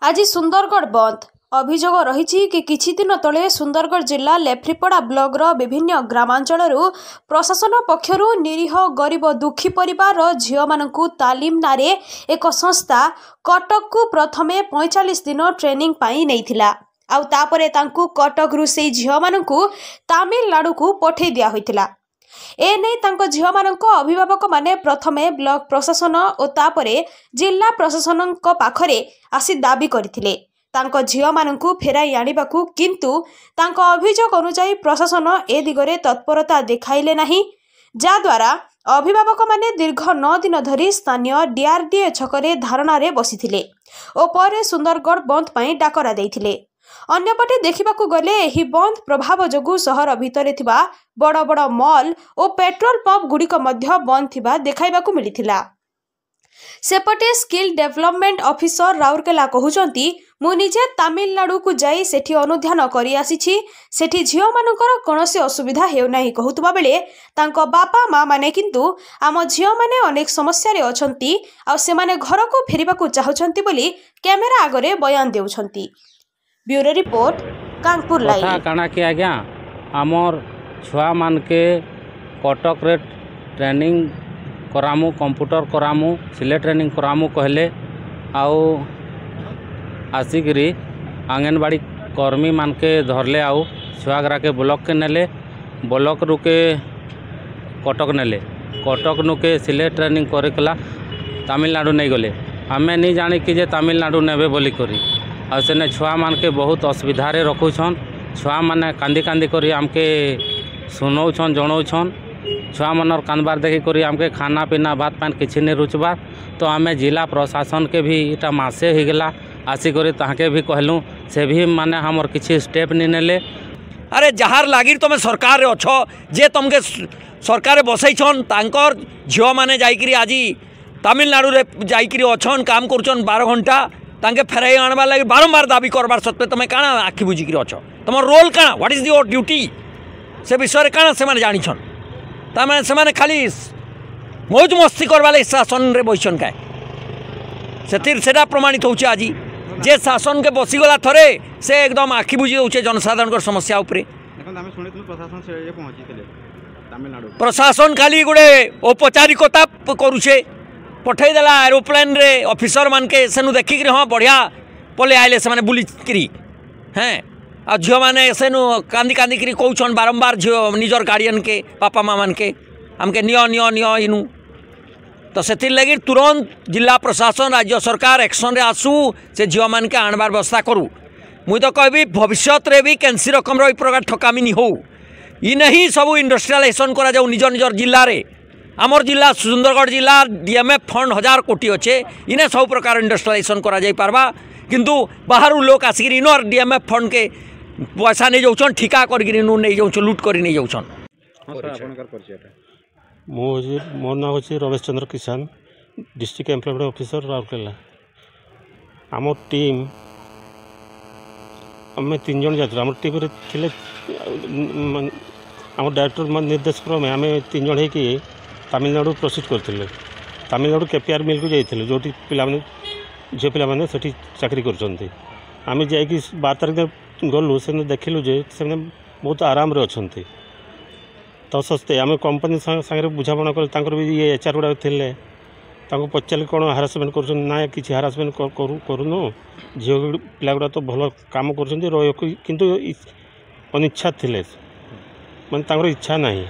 आज सुंदरगढ़ बंद अभियोग रही कि किछि दिन तले सुंदरगढ़ जिला लेफ्रीपड़ा ब्लॉकर विभिन्न ग्रामांचल प्रशासन पक्षर निरीह गरीब दुखी परिवार झील मानू तालीम नारे एक संस्था कटक को प्रथमे 45 दिन ट्रेनिंग पाई नैथिला आउ तापरे तांकु कटक रु से झील मानू तमिलनाडु को पठे दिया होइथिला। एने तांको झील मानक अभिभावक माने प्रथमे ब्लॉक प्रशासन और तापरे जिला प्रशासन पाखरे आसी दाबी करथिले तांको झील मानकु फेराई आनिबाकु, किंतु तांको अभियोग अनुसार प्रशासन ए दिगरे तत्परता देखाइले नाही, जाद्वारा अभिभावक माने दीर्घ 9 दिन धरी स्थानीय डीआरडीए छकरे धारणारे बसिथिले और परे सुंदरगढ़ बंद पाई डाकरा देइथिले। अन्यपटे देखिबाकु गले एही बंद प्रभाव जोगु सहर भितरे थिबा बड़ बड़ मॉल और पेट्रोल पंप गुड़िक मध्य बंद थिबा देखाइबाकु मिलिथिला। सेपटे स्किल डेवलपमेंट ऑफिसर राउरकेला कहउचंती, मु निजे तमिलनाडु को जाई सेठी अनुध्यान करि आसीछि, सेठी झियो मानकर कोनोसी असुविधा हेउ नाही कहउतबा बेले तांको बापा माँ माने किंतु आम झियो माने अनेक समस्या रे अछंती आ से माने घर को फेरिबाकु चाहुचंती बोली कैमेरा आगरे बयान देउछंती। Bureau report Kanpur live. काना कि आज्ञा आमर छुआ मान के कटक रे ट्रेनिंग करामु, कंप्यूटर करामु, सिले ट्रेनिंग करामु कहले आउ आसिकरी आंगनबाड़ी कर्मी मान के धरले आउ छुआगरा के ब्लॉक के नेले, ब्लॉक रु के कटक नेले, कटक नु के सिले ट्रेनिंग करकला तमिलनाडु नहीं गले। आमे नहीं जानी कि जे तमिलनाडु नेबे बोली करी आ सेने छुआ मान के बहुत असुविधा रे रखुछन। छुआ माने कांदी कांदी करी आमके सुनौछन जनौछन। छुआ मनर कानबार देखी करी आमके खाना पीना भात पान किछि नहीं रुचबार, तो आमे जिला प्रशासन के भी इटा मासे हो गला आसी करी ताके भी कहलु, से भी माने हमर किछि स्टेप नहीं नेले। अरे जहार लागिर तुम सरकार रे अछ जे तुमके सरकार बसैछन तांकर झियो माने जाइकरी आज तमिलनाडु रे जाइकरी अछन काम करछन 12 घंटा तांके फेराई आनबार लागि बारंबार दाबी करबार सत्वे तुम काना आखि बुझिकरी अछ, तुम रोल काना, व्हाट इज योर ड्यूटी से विषय काना से माने जानिछन। तामे से माने खाली मौज मस्ती करबा लागि शासन रे बइछन काय सेतिर सेटा प्रमाणित होउछ। आज जे शासन के बसीगला थरे से एकदम आखि बुझी दउछे जनसाधारण समस्या उपरे। प्रशासन खाली गोटे औपचारिकता करुछे, पठे देला एरोप्लेन रे ऑफिसर मान के सेनु देखिक हाँ बढ़िया पले आइले से माने बुलिकरी हैं आ झियो माने सेनु कांदी कांदी करी कहउछन बारंबार झियो निजर गार्डियन के पापा माँ मान के हमके नियो नियो नियो इनु, तो से लगी तुरंत जिला प्रशासन राज्य सरकार एक्शन रे आसू से झियो मान के आनबार व्यवस्था करू। मुई तो कहबी भविष्य रे भी कैंसी रकम रो प्रकार ठकामी नहीं हो, इ नहीं सब इंडस्ट्रियलाइजेशन करा जाऊ निज निजर जिले रे। आमर जिला सुंदरगढ़ जिला डीएमएफ फंड 1000 कोटी अच्छे, इन्हें सब प्रकार इंडस्ट्रियलाइजेशन करा जाई पारबा, किंतु बाहर लोग आसिक इनर डीएमएफ फंड के पैसा नहीं जाऊन ठिका कर नहीं जाऊन लुट कर नहीं जाऊन। मोर नाम हूँ रमेश चंद्र किसान, डिस्ट्रिक्ट एम्प्लॉयमेंट ऑफिसर राउरकेला। आम टीम आम 3 जन जाते आम टीम थे आम डायरेक्टर निर्देश क्रमे आम 3 जन होगी तमिलनाडु प्रोसीड करते। तमिलनाडु केपीआर मिल को जाइए जो पे झील पे से चाकरी कर आम जा 12 तारिख गलु से देखिलु जे से बहुत आराम रे अच्छे, तो सस्ते आम कंपनी सागर बुझाणा कर भी ये एचआर गुड़ा थे पचारे कौन हारासमेंट कर ना कि हारासमेंट करूनु झील पिला गुड़ा तो भल कम कर किंतु अनिच्छा थे माने इच्छा नहीं।